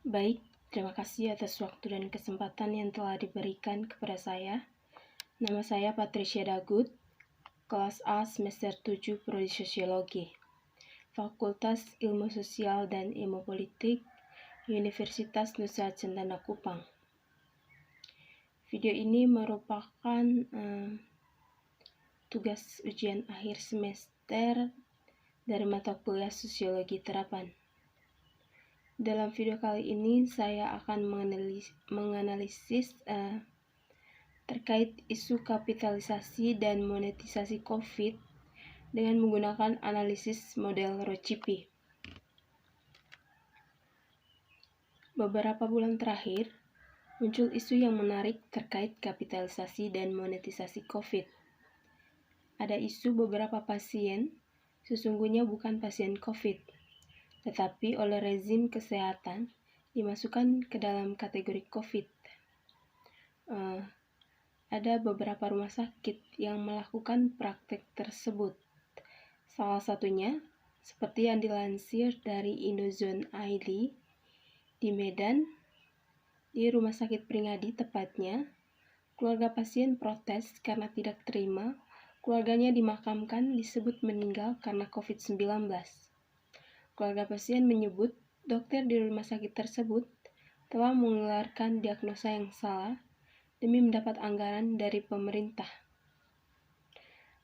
Baik, terima kasih atas waktu dan kesempatan yang telah diberikan kepada saya. Nama saya Patricia Dagut, kelas A semester 7 Prodi Sosiologi, Fakultas Ilmu Sosial dan Ilmu Politik, Universitas Nusa Cendana Kupang. Video ini merupakan tugas ujian akhir semester dari mata kuliah Sosiologi Terapan. Dalam video kali ini, saya akan menganalisis terkait isu kapitalisasi dan monetisasi COVID dengan menggunakan analisis model Rocipi. Beberapa bulan terakhir, muncul isu yang menarik terkait kapitalisasi dan monetisasi COVID. Ada isu beberapa pasien sesungguhnya bukan pasien COVID, tetapi oleh rezim kesehatan dimasukkan ke dalam kategori COVID. Ada beberapa rumah sakit yang melakukan praktek tersebut. Salah satunya, seperti yang dilansir dari Indozone ID, di Medan, di Rumah Sakit Pringadi tepatnya, keluarga pasien protes karena tidak terima keluarganya dimakamkan disebut meninggal karena COVID-19. Keluarga pasien menyebut dokter di rumah sakit tersebut telah mengeluarkan diagnosa yang salah demi mendapat anggaran dari pemerintah.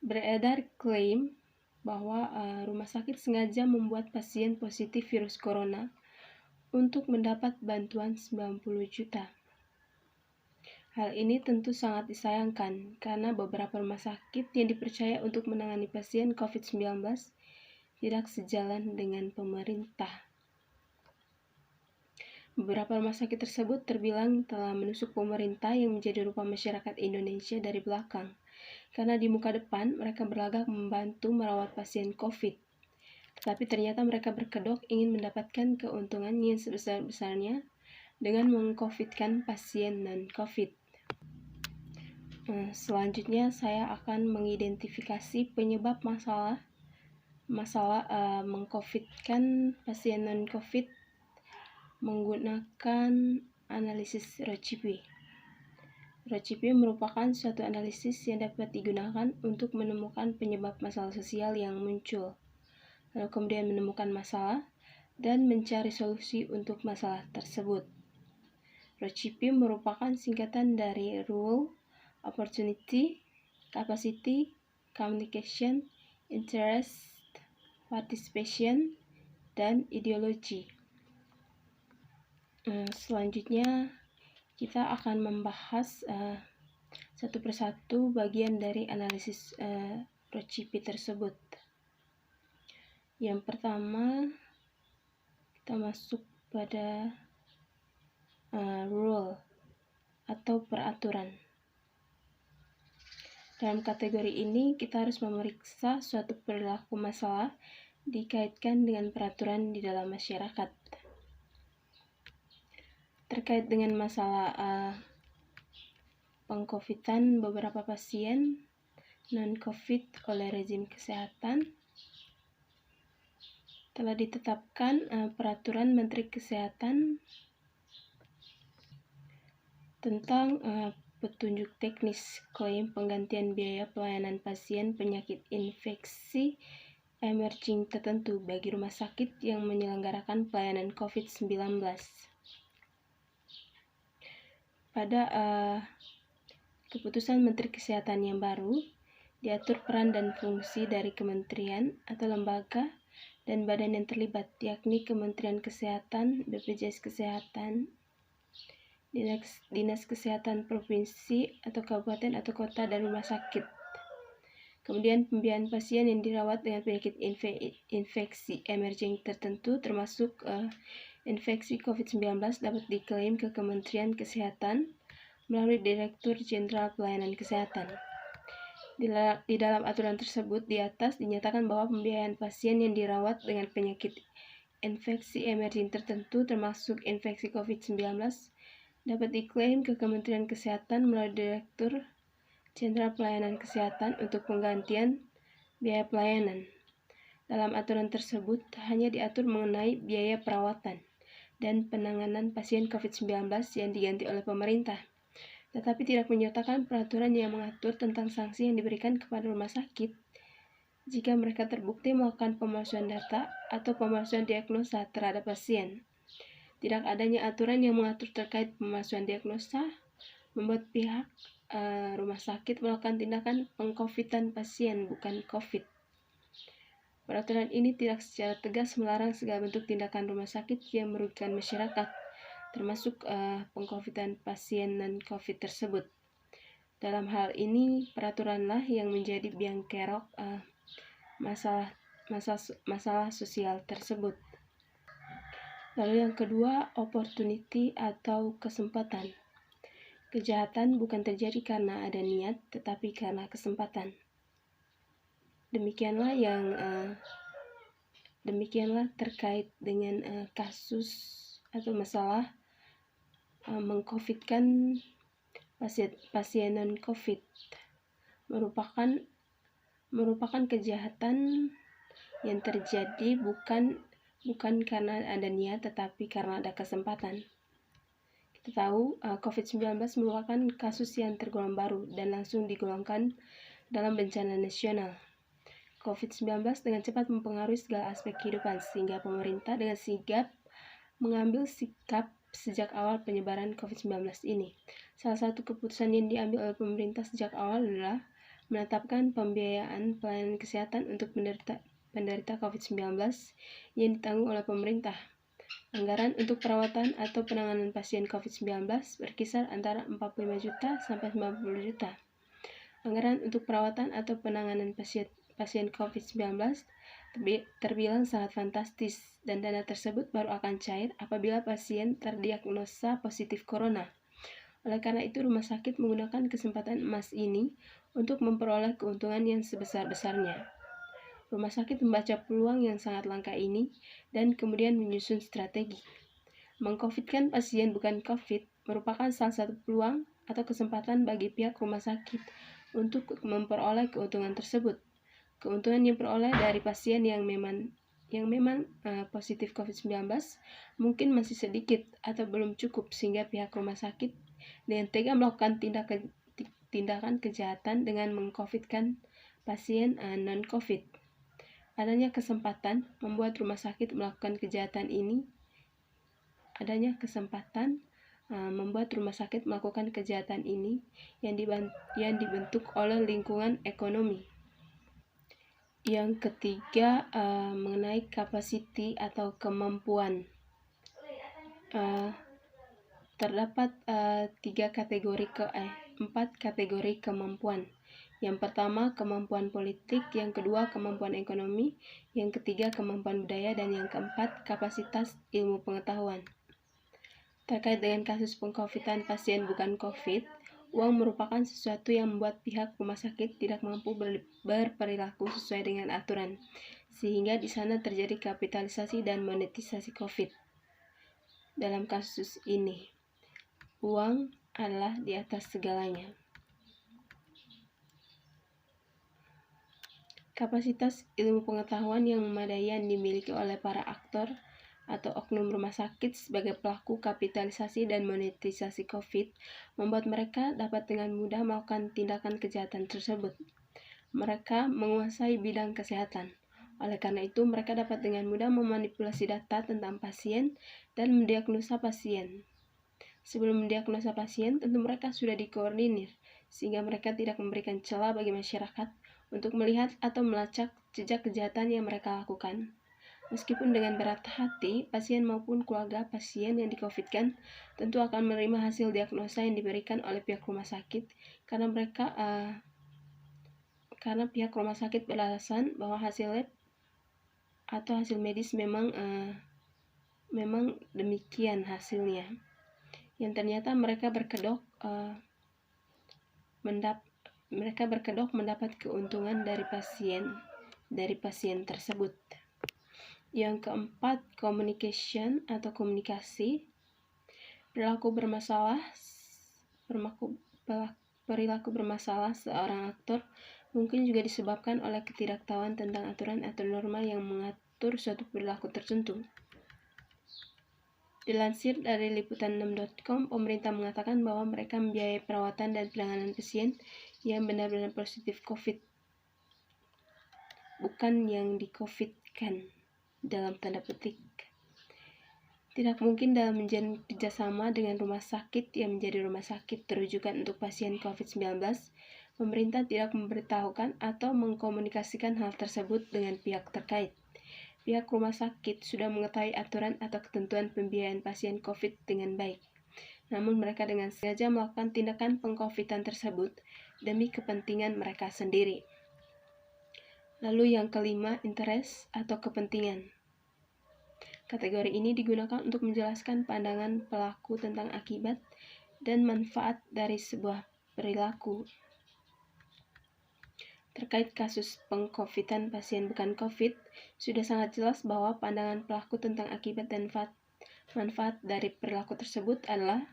Beredar klaim bahwa rumah sakit sengaja membuat pasien positif virus corona untuk mendapat bantuan 90 juta. Hal ini tentu sangat disayangkan karena beberapa rumah sakit yang dipercaya untuk menangani pasien COVID-19 tidak sejalan dengan pemerintah. Beberapa rumah sakit tersebut terbilang telah menusuk pemerintah yang menjadi rupa masyarakat Indonesia dari belakang, karena di muka depan mereka berlagak membantu merawat pasien COVID. Tetapi ternyata mereka berkedok ingin mendapatkan keuntungan yang sebesar-besarnya dengan meng-COVID-kan pasien non-COVID. Selanjutnya saya akan mengidentifikasi penyebab masalah meng-COVID-kan pasien non-COVID menggunakan analisis Rocipi. Rocipi merupakan suatu analisis yang dapat digunakan untuk menemukan penyebab masalah sosial yang muncul, lalu kemudian menemukan masalah dan mencari solusi untuk masalah tersebut. Rocipi merupakan singkatan dari Rule, Opportunity, Capacity, Communication, Interest, Participation, dan Ideologi. Selanjutnya kita akan membahas satu persatu bagian dari analisis Rocipi tersebut. Yang pertama, kita masuk pada rule atau peraturan. Dalam kategori ini kita harus memeriksa suatu perilaku masalah dikaitkan dengan peraturan di dalam masyarakat. Terkait dengan masalah peng-COVID-an beberapa pasien non-COVID oleh rezim kesehatan, telah ditetapkan peraturan Menteri Kesehatan tentang petunjuk teknis klaim penggantian biaya pelayanan pasien penyakit infeksi emerging tertentu bagi rumah sakit yang menyelenggarakan pelayanan COVID-19. Pada keputusan Menteri Kesehatan yang baru, diatur peran dan fungsi dari kementerian atau lembaga dan badan yang terlibat, yakni Kementerian Kesehatan, BPJS Kesehatan, Dinas Kesehatan Provinsi atau Kabupaten atau Kota dan Rumah Sakit. Kemudian pembiayaan pasien yang dirawat dengan penyakit infeksi emerging tertentu termasuk infeksi COVID-19 dapat diklaim ke Kementerian Kesehatan melalui Direktur Jenderal Pelayanan Kesehatan. Di dalam aturan tersebut di atas dinyatakan bahwa pembiayaan pasien yang dirawat dengan penyakit infeksi emerging tertentu termasuk infeksi COVID-19 dapat diklaim ke Kementerian Kesehatan melalui Direktur Jenderal Pelayanan Kesehatan untuk penggantian biaya pelayanan. Dalam aturan tersebut hanya diatur mengenai biaya perawatan, dan penanganan pasien COVID-19 yang diganti oleh pemerintah, tetapi tidak menyertakan peraturan yang mengatur tentang sanksi yang diberikan kepada rumah sakit jika mereka terbukti melakukan pemalsuan data atau pemalsuan diagnosa terhadap pasien. Tidak adanya aturan yang mengatur terkait pemalsuan diagnosa membuat pihak rumah sakit melakukan tindakan pengcovidan pasien bukan COVID. Peraturan ini tidak secara tegas melarang segala bentuk tindakan rumah sakit yang merugikan masyarakat, termasuk pengcovidan pasien non-COVID tersebut. Dalam hal ini, peraturanlah yang menjadi biang kerok masalah sosial tersebut. Lalu yang kedua, opportunity atau kesempatan. Kejahatan bukan terjadi karena ada niat, tetapi karena kesempatan. Demikianlah terkait dengan kasus atau masalah mengcovidkan pasien non-COVID merupakan kejahatan yang terjadi bukan karena ada niat, tetapi karena ada kesempatan. Kita tahu COVID-19 merupakan kasus yang tergolong baru dan langsung digolongkan dalam bencana nasional. COVID-19 dengan cepat mempengaruhi segala aspek kehidupan, sehingga pemerintah dengan sigap mengambil sikap sejak awal penyebaran COVID-19 ini. Salah satu keputusan yang diambil oleh pemerintah sejak awal adalah menetapkan pembiayaan pelayanan kesehatan untuk penderita COVID-19 yang ditanggung oleh pemerintah. Anggaran untuk perawatan atau penanganan pasien COVID-19 berkisar antara 45 juta sampai 90 juta. Anggaran untuk perawatan atau penanganan pasien COVID-19 terbilang sangat fantastis, dan dana tersebut baru akan cair apabila pasien terdiagnosa positif corona. Oleh karena itu, rumah sakit menggunakan kesempatan emas ini untuk memperoleh keuntungan yang sebesar-besarnya. Rumah sakit membaca peluang yang sangat langka ini dan kemudian menyusun strategi. Mengcovidkan pasien bukan COVID merupakan salah satu peluang atau kesempatan bagi pihak rumah sakit untuk memperoleh keuntungan tersebut. Keuntungan yang diperoleh dari pasien yang memang positif COVID-19 mungkin masih sedikit atau belum cukup, sehingga pihak rumah sakit dengan tega melakukan tindakan kejahatan dengan mengcovidkan pasien non-COVID. Adanya kesempatan membuat rumah sakit melakukan kejahatan ini. Yang dibentuk oleh lingkungan ekonomi. Yang ketiga, mengenai capacity atau kemampuan. Terdapat 4 kategori kemampuan. Yang pertama, kemampuan politik, yang kedua, kemampuan ekonomi, yang ketiga, kemampuan budaya, dan yang keempat, kapasitas ilmu pengetahuan. Terkait dengan kasus pengcovidan pasien bukan COVID, uang merupakan sesuatu yang membuat pihak rumah sakit tidak mampu berperilaku sesuai dengan aturan, sehingga di sana terjadi kapitalisasi dan monetisasi COVID. Dalam kasus ini, uang adalah di atas segalanya. Kapasitas ilmu pengetahuan yang memadai yang dimiliki oleh para aktor atau oknum rumah sakit sebagai pelaku kapitalisasi dan monetisasi COVID membuat mereka dapat dengan mudah melakukan tindakan kejahatan tersebut. Mereka menguasai bidang kesehatan. Oleh karena itu, mereka dapat dengan mudah memanipulasi data tentang pasien dan mendiagnosa pasien. Sebelum mendiagnosa pasien, tentu mereka sudah dikoordinir, sehingga mereka tidak memberikan celah bagi masyarakat untuk melihat atau melacak jejak kejahatan yang mereka lakukan. Meskipun dengan berat hati, pasien maupun keluarga pasien yang di-COVID-kan tentu akan menerima hasil diagnosa yang diberikan oleh pihak rumah sakit, karena pihak rumah sakit beralasan bahwa hasil lab atau hasil medis memang demikian hasilnya. Yang ternyata mereka berkedok mendapat keuntungan dari pasien tersebut. Yang keempat, communication atau komunikasi. Perilaku bermasalah seorang aktor mungkin juga disebabkan oleh ketidaktahuan tentang aturan atau norma yang mengatur suatu perilaku tertentu. Dilansir dari liputan6.com, pemerintah mengatakan bahwa mereka membiayai perawatan dan penanganan pasien yang benar-benar positif COVID, bukan yang di-COVID-kan, dalam tanda petik. Tidak mungkin dalam menjalin kerjasama dengan rumah sakit yang menjadi rumah sakit terujukan untuk pasien COVID-19, pemerintah tidak memberitahukan atau mengkomunikasikan hal tersebut dengan pihak terkait. Pihak rumah sakit sudah mengetahui aturan atau ketentuan pembiayaan pasien COVID dengan baik. Namun mereka dengan sengaja melakukan tindakan peng-COVID-an tersebut demi kepentingan mereka sendiri. Lalu yang kelima, interest atau kepentingan. Kategori ini digunakan untuk menjelaskan pandangan pelaku tentang akibat dan manfaat dari sebuah perilaku. Terkait kasus peng-COVID-an pasien bukan COVID, sudah sangat jelas bahwa pandangan pelaku tentang akibat dan manfaat dari perilaku tersebut adalah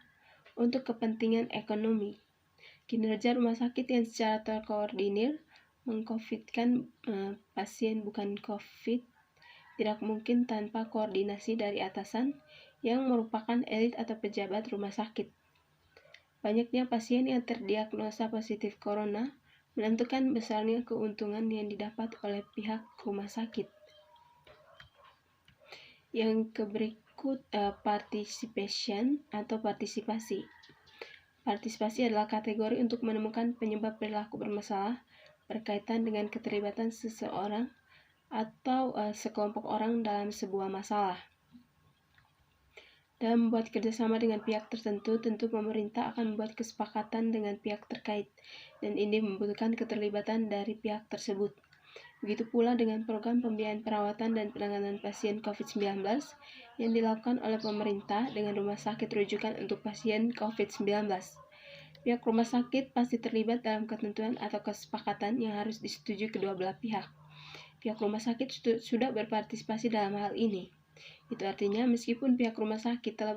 untuk kepentingan ekonomi. Kinerja rumah sakit yang secara terkoordinir meng-COVID-kan pasien bukan COVID tidak mungkin tanpa koordinasi dari atasan yang merupakan elit atau pejabat rumah sakit. Banyaknya pasien yang terdiagnosa positif corona menentukan besarnya keuntungan yang didapat oleh pihak rumah sakit. Yang berikut participation atau partisipasi. Partisipasi adalah kategori untuk menemukan penyebab perilaku bermasalah berkaitan dengan keterlibatan seseorang atau sekelompok orang dalam sebuah masalah. Dalam membuat kerjasama dengan pihak tertentu, tentu pemerintah akan membuat kesepakatan dengan pihak terkait, dan ini membutuhkan keterlibatan dari pihak tersebut. Begitu pula dengan program pembiayaan perawatan dan penanganan pasien COVID-19 yang dilakukan oleh pemerintah dengan rumah sakit rujukan untuk pasien COVID-19. Pihak rumah sakit pasti terlibat dalam ketentuan atau kesepakatan yang harus disetujui kedua belah pihak. Pihak rumah sakit sudah berpartisipasi dalam hal ini. Itu artinya meskipun pihak rumah sakit telah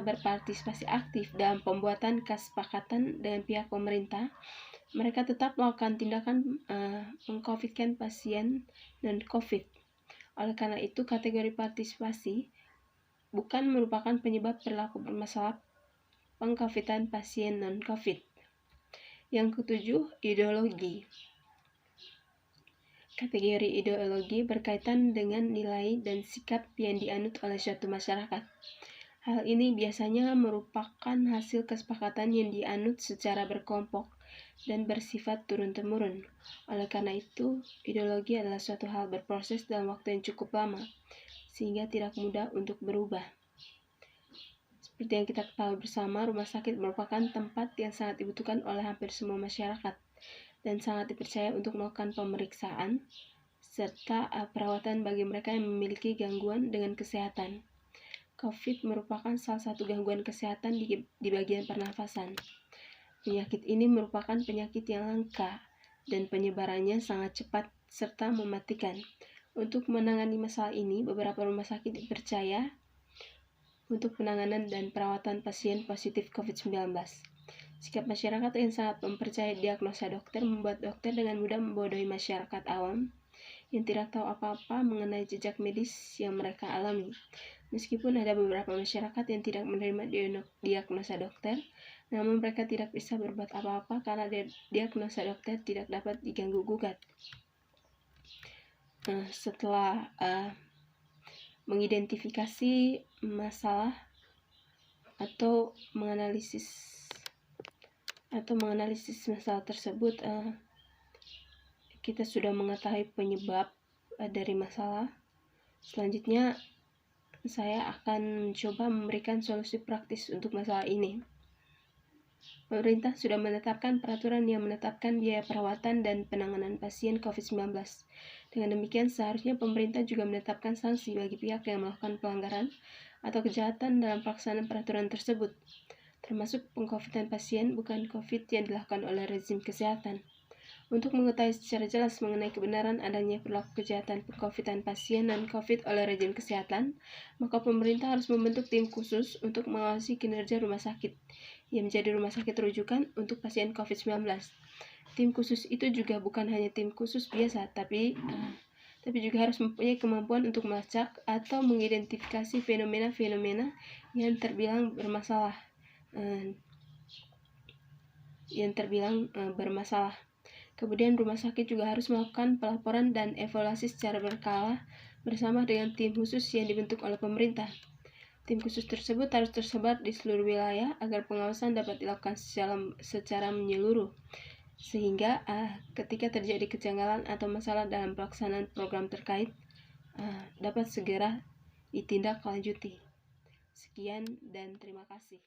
berpartisipasi aktif dalam pembuatan kesepakatan dengan pihak pemerintah, mereka tetap melakukan tindakan meng-COVID-kan pasien non-COVID. Oleh karena itu, kategori partisipasi bukan merupakan penyebab perilaku bermasalah peng-COVID-an pasien non-COVID. Yang ketujuh, ideologi. Kategori ideologi berkaitan dengan nilai dan sikap yang dianut oleh suatu masyarakat. Hal ini biasanya merupakan hasil kesepakatan yang dianut secara berkelompok dan bersifat turun-temurun. Oleh karena itu, ideologi adalah suatu hal berproses dalam waktu yang cukup lama, sehingga tidak mudah untuk berubah. Seperti yang kita ketahui bersama, rumah sakit merupakan tempat yang sangat dibutuhkan oleh hampir semua masyarakat dan sangat dipercaya untuk melakukan pemeriksaan serta perawatan bagi mereka yang memiliki gangguan dengan kesehatan. COVID merupakan salah satu gangguan kesehatan di bagian pernafasan. Penyakit ini merupakan penyakit yang langka dan penyebarannya sangat cepat serta mematikan. Untuk menangani masalah ini, beberapa rumah sakit dipercaya untuk penanganan dan perawatan pasien positif COVID-19. Sikap masyarakat yang sangat mempercayai diagnosa dokter membuat dokter dengan mudah membodohi masyarakat awam yang tidak tahu apa-apa mengenai jejak medis yang mereka alami. Meskipun ada beberapa masyarakat yang tidak menerima diagnosa dokter, namun mereka tidak bisa berbuat apa-apa karena diagnosa dokter tidak dapat diganggu-gugat. Setelah mengidentifikasi masalah atau menganalisis masalah tersebut, kita sudah mengetahui penyebab dari masalah. Selanjutnya, saya akan mencoba memberikan solusi praktis untuk masalah ini. Pemerintah sudah menetapkan peraturan yang menetapkan biaya perawatan dan penanganan pasien COVID-19. Dengan demikian, seharusnya pemerintah juga menetapkan sanksi bagi pihak yang melakukan pelanggaran atau kejahatan dalam pelaksanaan peraturan tersebut, termasuk peng-COVID-an pasien bukan COVID yang dilakukan oleh rezim kesehatan. Untuk mengetahui secara jelas mengenai kebenaran adanya perilaku kejahatan peng-COVID-an pasien non-COVID oleh rezim kesehatan, maka pemerintah harus membentuk tim khusus untuk mengawasi kinerja rumah sakit yang menjadi rumah sakit rujukan untuk pasien COVID-19. Tim khusus itu juga bukan hanya tim khusus biasa, tapi tapi juga harus mempunyai kemampuan untuk melacak atau mengidentifikasi fenomena-fenomena yang terbilang bermasalah. Kemudian rumah sakit juga harus melakukan pelaporan dan evaluasi secara berkala bersama dengan tim khusus yang dibentuk oleh pemerintah. Tim khusus tersebut harus tersebar di seluruh wilayah agar pengawasan dapat dilakukan secara menyeluruh, sehingga ketika terjadi kejanggalan atau masalah dalam pelaksanaan program terkait dapat segera ditindaklanjuti. Sekian dan terima kasih.